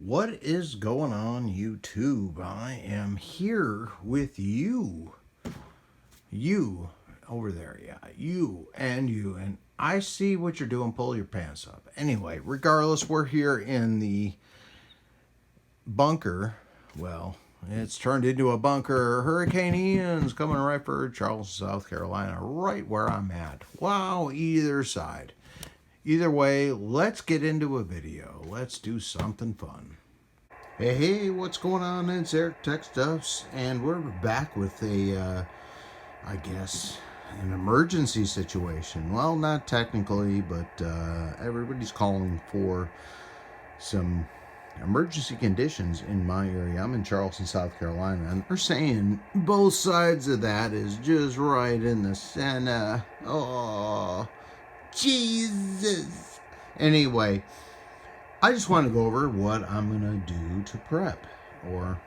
What is going on, YouTube? I am here with you. You over there, yeah. You. And I see what you're doing. Pull your pants up. Anyway, regardless, we're here in the bunker. Well, it's turned into a bunker. Hurricane Ian's coming right for Charleston, South Carolina, right where I'm at. Wow, either side. Either way, let's get into a video. Let's do something fun. Hey, what's going on? It's Eric Tech Stuffs, and we're back with I guess, an emergency situation. Well, not technically, but everybody's calling for some emergency conditions in my area. I'm in Charleston, South Carolina, and they're saying both sides of that is just right in the center. Oh, Jesus. Anyway, I just want to go over what I'm going to do to prep, or,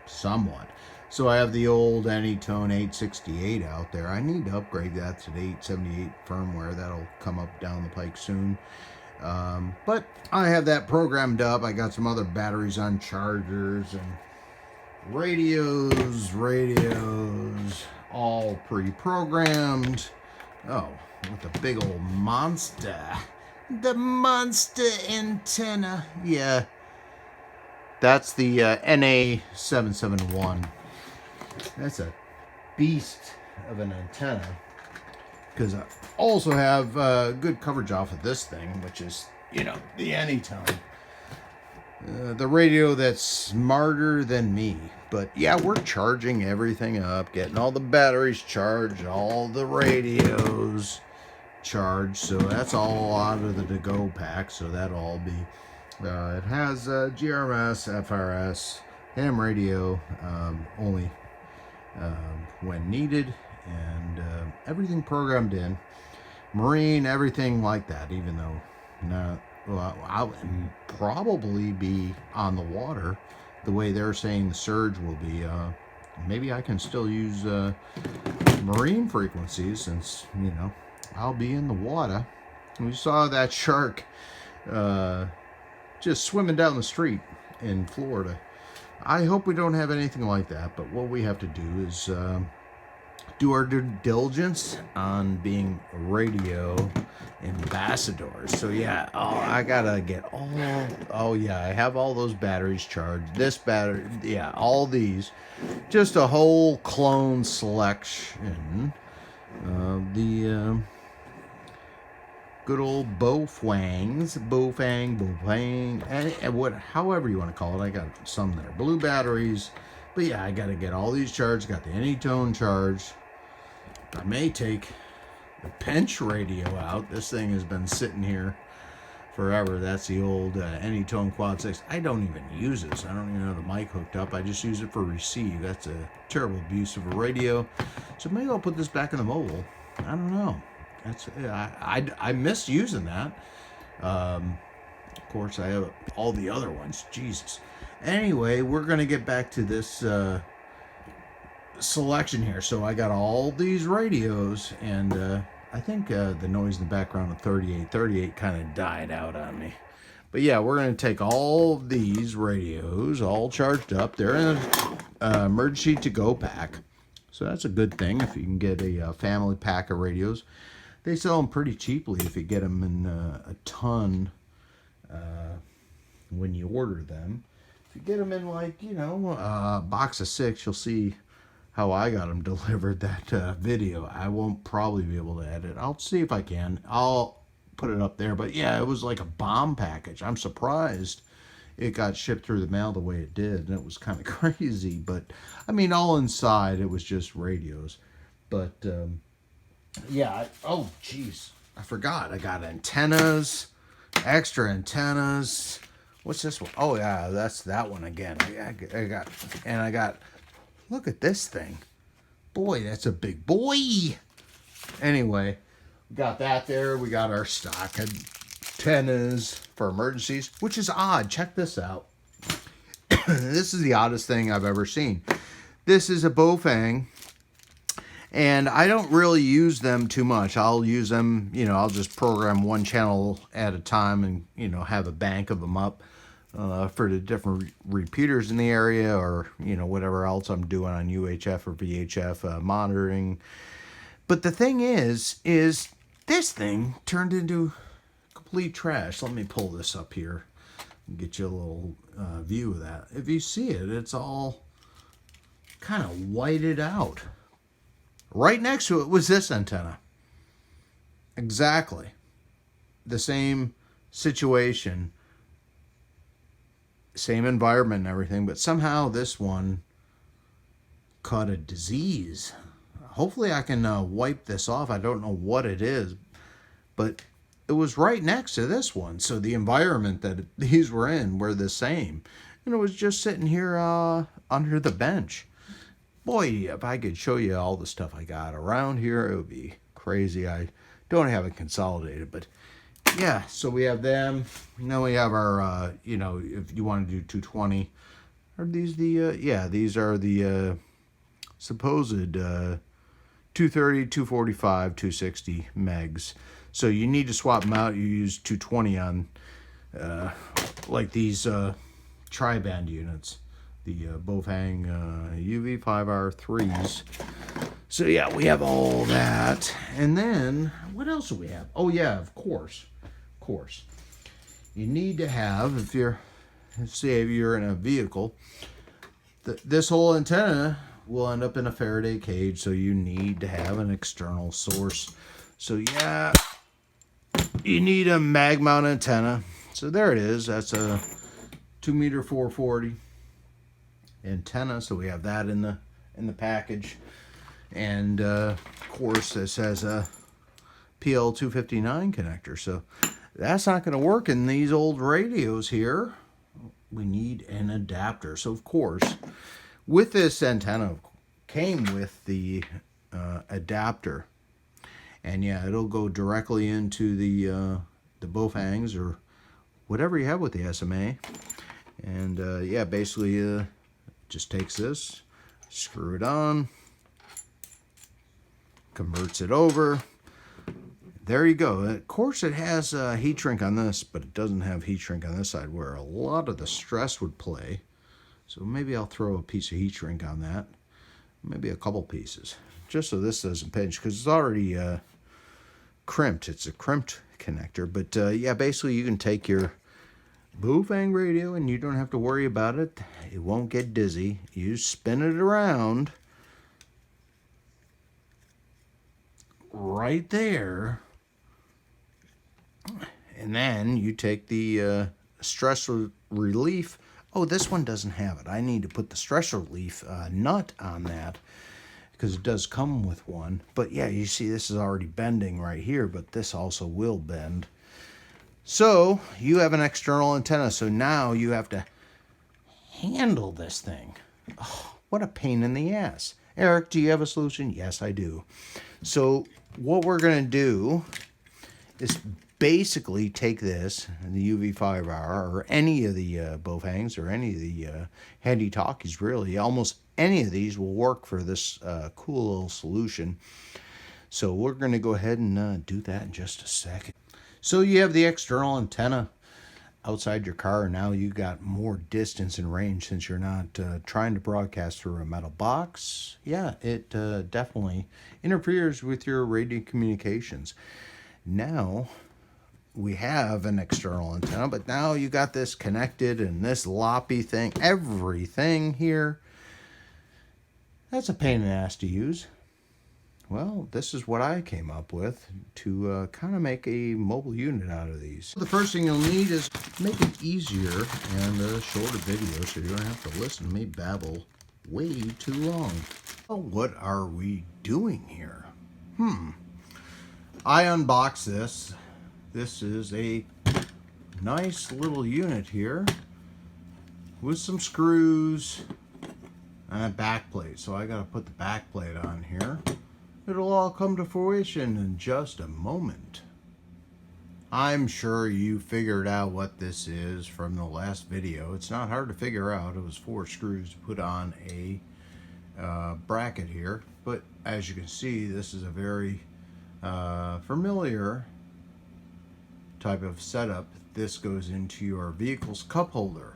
somewhat. So I have the old Anytone 868 out there. I need to upgrade that to the 878 firmware. That'll come up down the pike soon. But I have that programmed up. I got some other batteries on chargers and radios, all pre-programmed. Oh, with the big old monster. The monster antenna. Yeah. That's the NA771. That's a beast of an antenna. Because I also have good coverage off of this thing, which is, the Anytone. The radio that's smarter than me. But yeah, we're charging everything up, getting all the batteries charged, all the radios charged. So that's all out of the to-go pack. So that'll all be, it has GRMS, FRS, ham radio, only when needed, and everything programmed in. Marine, everything like that, even though I'll probably be on the water the way they're saying the surge will be. Maybe I can still use marine frequencies since, I'll be in the water. We saw that shark just swimming down the street in Florida. I hope we don't have anything like that, but what we have to do is do our due diligence on being radio ambassadors. So yeah, I gotta get I have all those batteries charged. This battery, yeah, all these. Just a whole clone selection of the good old Baofeng, and however you want to call it. I got some that are blue batteries, but yeah, I got to get all these charged. Got the Anytone charged. I may take the pinch radio out. This thing has been sitting here forever. That's the old Anytone Quad 6. I don't even use this. I don't even have the mic hooked up. I just use it for receive. That's a terrible abuse of a radio. So maybe I'll put this back in the mobile. I don't know. I miss using that. Of course, I have all the other ones. Jesus. Anyway, we're going to get back to this selection here. So I got all these radios, and I think the noise in the background of 3838 kind of died out on me. But yeah, we're going to take all of these radios, all charged up. They're in an emergency to-go pack. So that's a good thing if you can get a family pack of radios. They sell them pretty cheaply if you get them in a ton when you order them. If you get them in a box of 6, you'll see how I got them delivered, that video. I won't probably be able to edit. I'll see if I can. I'll put it up there. But yeah, it was like a bomb package. I'm surprised it got shipped through the mail the way it did. And it was kind of crazy. But, I mean, all inside, it was just radios. But, yeah. Oh, jeez. I forgot. I got antennas, extra antennas. What's this one? Oh, yeah, that's that one again. I got, look at this thing. Boy, that's a big boy. Anyway, we got that there. We got our stock antennas for emergencies, which is odd. Check this out. This is the oddest thing I've ever seen. This is a Baofeng, and I don't really use them too much. I'll use them, I'll just program one channel at a time and, have a bank of them up. for the different repeaters in the area, or whatever else I'm doing on UHF or VHF monitoring. But the thing is this thing turned into complete trash. Let me pull this up here and get you a little view of that. If you see it, it's all kind of whited out. Right next to it was this antenna. Exactly the same situation, same environment and everything, but somehow this one caught a disease. Hopefully I can wipe this off. I don't know what it is, but it was right next to this one. So the environment that these were in were the same. And it was just sitting here under the bench. Boy, if I could show you all the stuff I got around here, it would be crazy. I don't have it consolidated, but yeah, so we have them. Now we have our, if you want to do 220, are these the, yeah, these are the supposed 230, 245, 260 megs. So you need to swap them out. You use 220 on, like these tri-band units, the Baofeng UV5R3s. So yeah, we have all that. And then, what else do we have? Oh yeah, of course. You need to have, if you're in a vehicle, this whole antenna will end up in a Faraday cage, so you need to have an external source. So yeah, you need a mag mount antenna. So there it is. That's a 2 m 440 antenna. So we have that in the package. And of course this has a PL259 connector. So that's not going to work in these old radios here. We need an adapter. So of course, with this antenna came with the adapter, and yeah, it'll go directly into the Baofengs or whatever you have with the SMA. And yeah, basically just takes this, screw it on, converts it over. There you go. Of course, it has a heat shrink on this, but it doesn't have heat shrink on this side where a lot of the stress would play. So maybe I'll throw a piece of heat shrink on that. Maybe a couple pieces, just so this doesn't pinch, because it's already crimped. It's a crimped connector. But yeah, basically you can take your Baofeng radio and you don't have to worry about it. It won't get dizzy. You spin it around right there. And then you take the stress relief. Oh, this one doesn't have it. I need to put the stress relief nut on that because it does come with one. But yeah, you see this is already bending right here, but this also will bend. So you have an external antenna. So now you have to handle this thing. Oh, what a pain in the ass. Eric, do you have a solution? Yes, I do. So what we're going to do is basically take this, the UV5R, or any of the Baofengs, or any of the handy talkies, really. Almost any of these will work for this cool little solution. So we're going to go ahead and do that in just a second. So you have the external antenna outside your car. Now you got more distance and range since you're not trying to broadcast through a metal box. Yeah, it definitely interferes with your radio communications. Now we have an external antenna, but now you got this connected and this loppy thing, everything here. That's a pain in the ass to use. Well, this is what I came up with to kind of make a mobile unit out of these. The first thing you'll need is make it easier and a shorter video so you don't have to listen to me babble way too long. Well, what are we doing here? I unboxed this. This is a nice little unit here with some screws and a back plate. So I got to put the back plate on here. It'll all come to fruition in just a moment. I'm sure you figured out what this is from the last video. It's not hard to figure out. It was 4 screws to put on a bracket here. But as you can see, this is a very familiar type of setup, this goes into your vehicle's cup holder.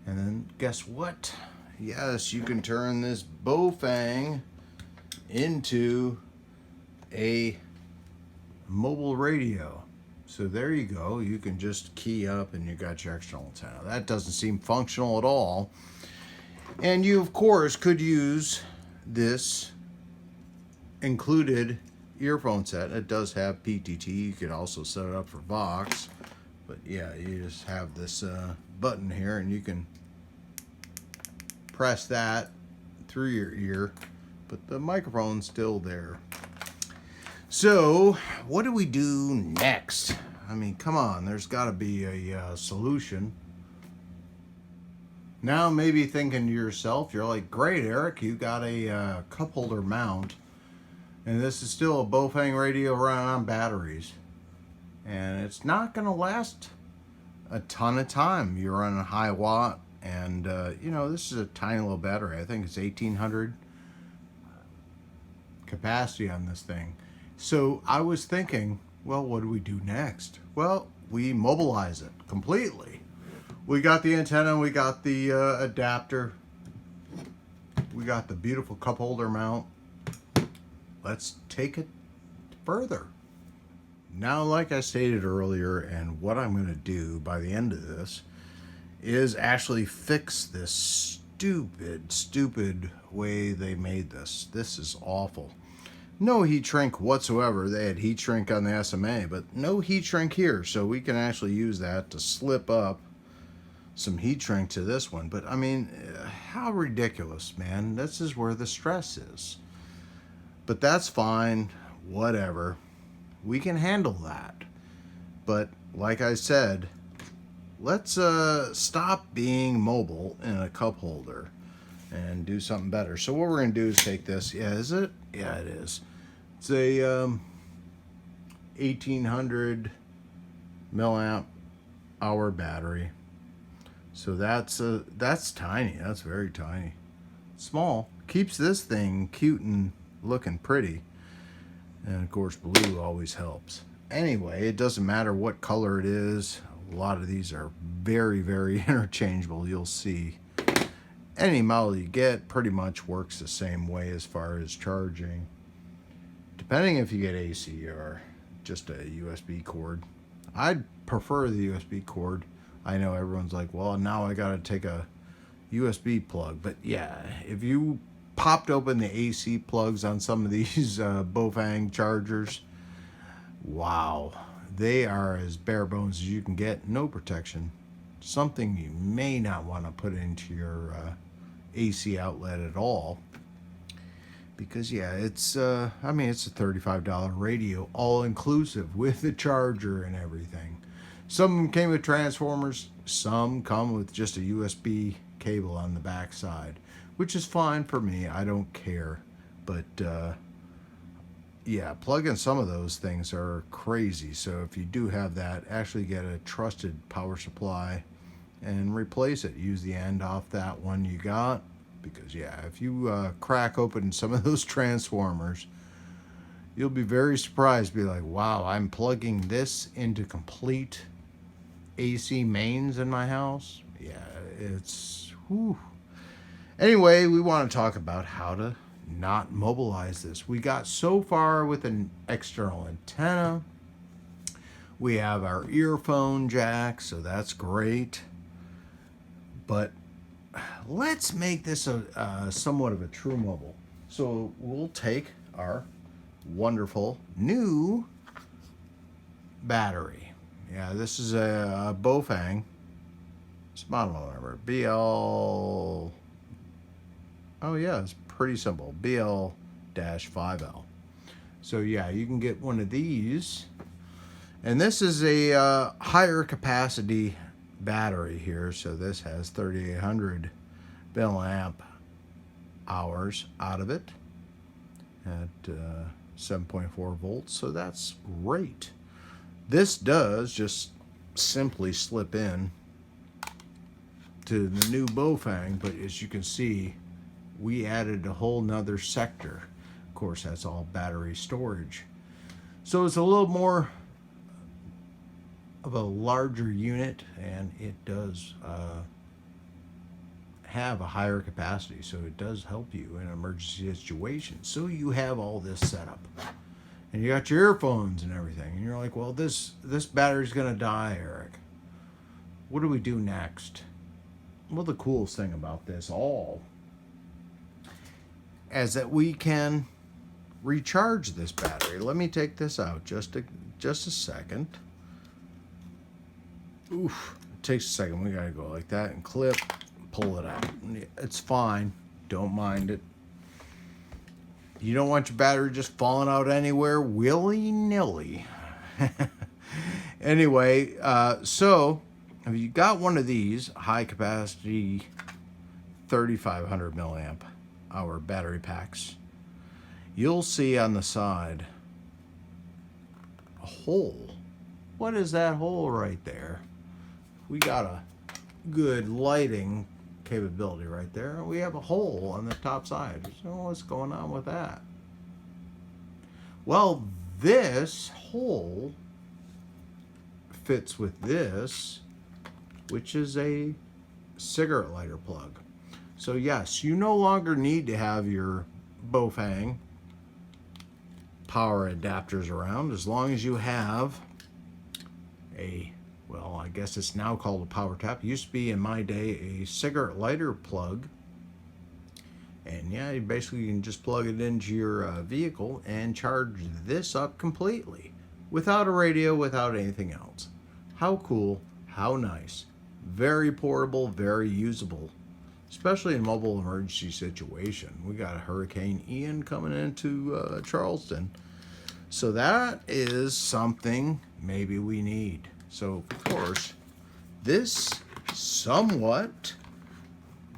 And then guess what? Yes, you can turn this Baofeng into a mobile radio. So there you go. You can just key up and you got your external antenna. That doesn't seem functional at all. And you, of course, could use this included earphone set. It does have PTT. You could also set it up for Vox. But yeah, you just have this button here and you can press that through your ear, but the microphone's still there. So what do we do next? I mean, come on, there's got to be a solution. Now maybe thinking to yourself, you're like, great, Eric, you got a cup holder mount, and this is still a Baofeng radio running on batteries, and it's not going to last a ton of time. You're running high watt, and you know, this is a tiny little battery. I think it's 1800 capacity on this thing. So I was thinking, well, what do we do next? Well, we mobilize it completely. We got the antenna, we got the adapter, we got the beautiful cup holder mount. Let's take it further. Now, like I stated earlier, and what I'm going to do by the end of this is actually fix this stupid way they made this. This is awful. No heat shrink whatsoever. They had heat shrink on the SMA, but no heat shrink here. So we can actually use that to slip up some heat shrink to this one. But I mean, how ridiculous, man. This is where the stress is. But that's fine. Whatever. We can handle that. But like I said, let's stop being mobile in a cup holder and do something better. So what we're going to do is take this. Yeah, is it? Yeah, it is. It's a 1800 milliamp hour battery. So that's tiny. That's very tiny. Small. Keeps this thing cute and looking pretty. And of course, blue always helps. Anyway, it doesn't matter what color it is. A lot of these are very, very interchangeable. You'll see any model you get pretty much works the same way as far as charging, depending if you get AC or just a USB cord. I'd prefer the USB cord. I know everyone's like, well, now I gotta take a USB plug. But yeah, if you popped open the AC plugs on some of these Baofeng chargers, wow, they are as bare bones as you can get. No protection. Something you may not want to put into your AC outlet at all. Because yeah, it's I mean, it's a $35 radio, all inclusive with the charger and everything. Some of them came with transformers, some come with just a USB cable on the back side, which is fine for me. I don't care. But yeah, plug-in some of those things are crazy. So if you do have that, actually get a trusted power supply and replace it. Use the end off that one you got. Because yeah, if you crack open some of those transformers, you'll be very surprised. Be like, wow, I'm plugging this into complete AC mains in my house. Yeah, it's whew. Anyway, we want to talk about how to not mobilize this. We got so far with an external antenna. We have our earphone jack, so that's great. But let's make this a somewhat of a true mobile. So we'll take our wonderful new battery. Yeah, this is a Baofeng. It's model number BL. Oh yeah, it's pretty simple. BL-5L. So yeah, you can get one of these. And this is a higher capacity battery here. So this has 3800 milliamp hours out of it at 7.4 volts. So that's great. This does just simply slip in to the new Baofeng, but as you can see, we added a whole nother sector. Of course, that's all battery storage. So it's a little more of a larger unit, and it does have a higher capacity, so it does help you in emergency situations. So you have all this set up, and you got your earphones and everything, and you're like, well, this battery's gonna die, Eric. What do we do next? Well, the coolest thing about this all is that we can recharge this battery. Let me take this out just a second. Oof, it takes a second. We gotta go like that and clip, pull it out. It's fine, don't mind it. You don't want your battery just falling out anywhere willy-nilly. Anyway, so if you got one of these high capacity 3500 milliamp hour battery packs, you'll see on the side a hole. What is that hole right there? We got a good lighting capability right there. We have a hole on the top side. So what's going on with that? Well, this hole fits with this, which is a cigarette lighter plug. So yes, you no longer need to have your Baofeng power adapters around, as long as you have a, well, I guess it's now called a power tap. It used to be, in my day, a cigarette lighter plug. And yeah, you basically can just plug it into your vehicle and charge this up completely without a radio, without anything else. How cool, how nice. Very portable, very usable, especially in mobile emergency situation. We got a Hurricane Ian coming into Charleston. So that is something maybe we need. So, of course, this somewhat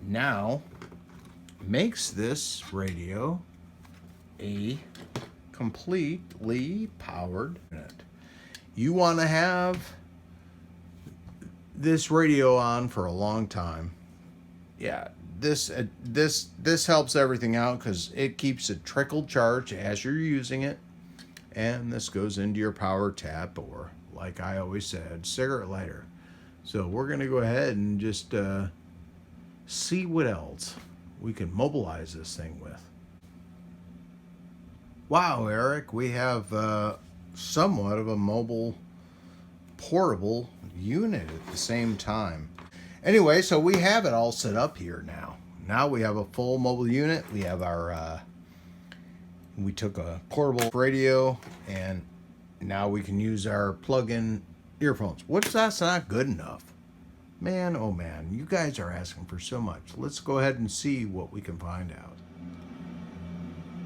now makes this radio a completely powered unit. You want to have this radio on for a long time. Yeah, this helps everything out because it keeps a trickle charge as you're using it. And this goes into your power tap, or, like I always said, cigarette lighter. So we're going to go ahead and just see what else we can mobilize this thing with. Wow, Eric, we have somewhat of a mobile, portable unit at the same time. Anyway, so we have it all set up here now. Now we have a full mobile unit. We have our... we took a portable radio, and now we can use our plug-in earphones. What's that's not good enough? Man, oh man, you guys are asking for so much. Let's go ahead and see what we can find out.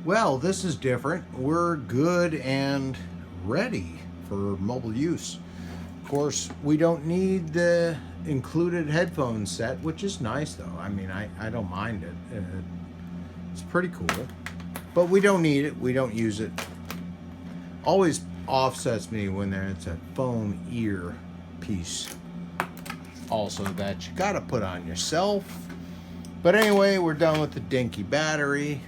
Well, this is different. We're good and ready for mobile use. Of course, we don't need the included headphone set, which is nice though. I mean, I don't mind it. It's pretty cool. But we don't need it. We don't use it. Always offsets me when it's a phone ear piece. Also, that you got to put on yourself. But anyway, we're done with the dinky battery.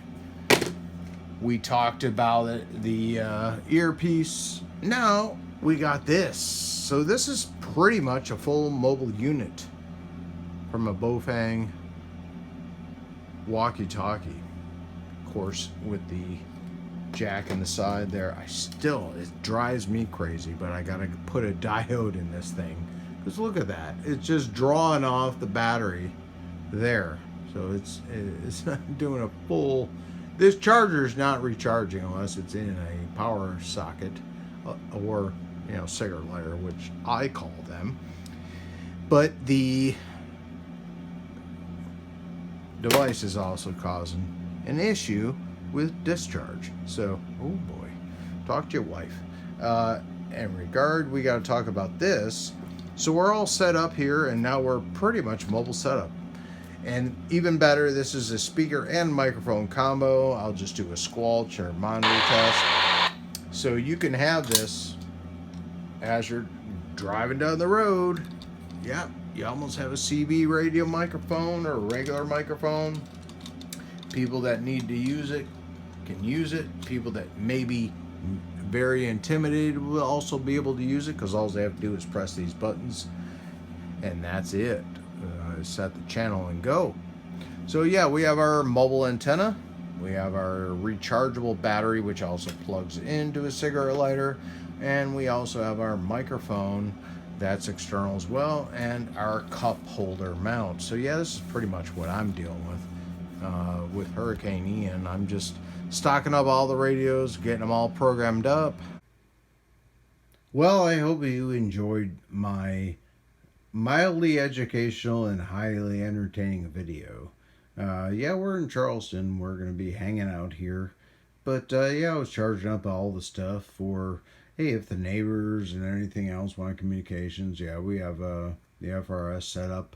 We talked about it, the earpiece. Now we got this. So this is pretty much a full mobile unit from a Baofeng walkie-talkie. Course, with the jack in the side there, it drives me crazy, but I gotta put a diode in this thing, because look at that, it's just drawing off the battery there. So it's not doing a full, this charger is not recharging unless it's in a power socket or, you know, cigarette lighter, which I call them. But the device is also causing an issue with discharge. So, oh boy, talk to your wife. In regard, we got to talk about this. So we're all set up here, and now we're pretty much mobile setup. And even better, this is a speaker and microphone combo. I'll just do a squelch or monitor test. So you can have this as you're driving down the road. Yeah, you almost have a CB radio microphone or a regular microphone. People that need to use it can use it. People that maybe very intimidated will also be able to use it, because all they have to do is press these buttons and that's it. Set the channel and go. So yeah, we have our mobile antenna, we have our rechargeable battery, which also plugs into a cigarette lighter, and we also have our microphone that's external as well, and our cup holder mount. So yeah, this is pretty much what I'm dealing with Hurricane Ian. I'm just stocking up all the radios, getting them all programmed up. Well, I hope you enjoyed my mildly educational and highly entertaining video. Yeah, we're in Charleston. We're going to be hanging out here. But yeah, I was charging up all the stuff for, hey, if the neighbors and anything else want communications. Yeah, we have the FRS set up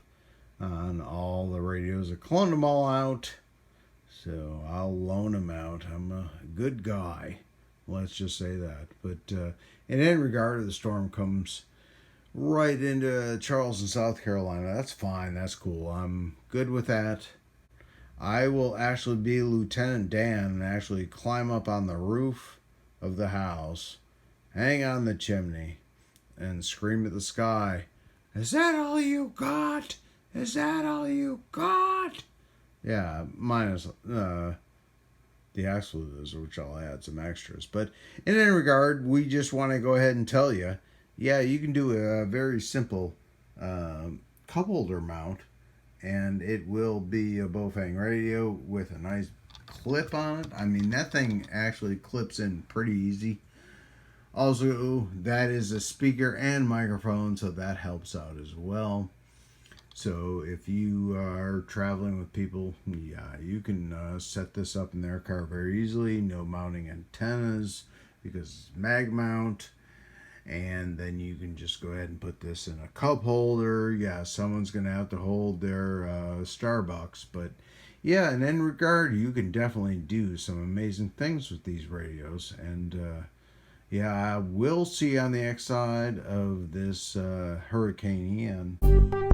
on all the radios. I cloned them all out, so I'll loan them out. I'm a good guy, let's just say that. But in any regard, the storm comes right into Charleston, South Carolina. That's fine. That's cool. I'm good with that. I will actually be Lieutenant Dan and actually climb up on the roof of the house, hang on the chimney, and scream at the sky, "Is that all you got? Is that all you got?" Yeah, minus the expletives, which I'll add some extras. But in any regard, we just want to go ahead and tell you, yeah, you can do a very simple cup holder mount, and it will be a Baofeng radio with a nice clip on it. I mean, that thing actually clips in pretty easy. Also, that is a speaker and microphone, so that helps out as well. So if you are traveling with people, yeah, you can set this up in their car very easily. No mounting antennas because it's mag mount. And then you can just go ahead and put this in a cup holder. Yeah, someone's going to have to hold their Starbucks. But yeah, in any regard, you can definitely do some amazing things with these radios. And yeah, we'll see you on the X side of this Hurricane Ian.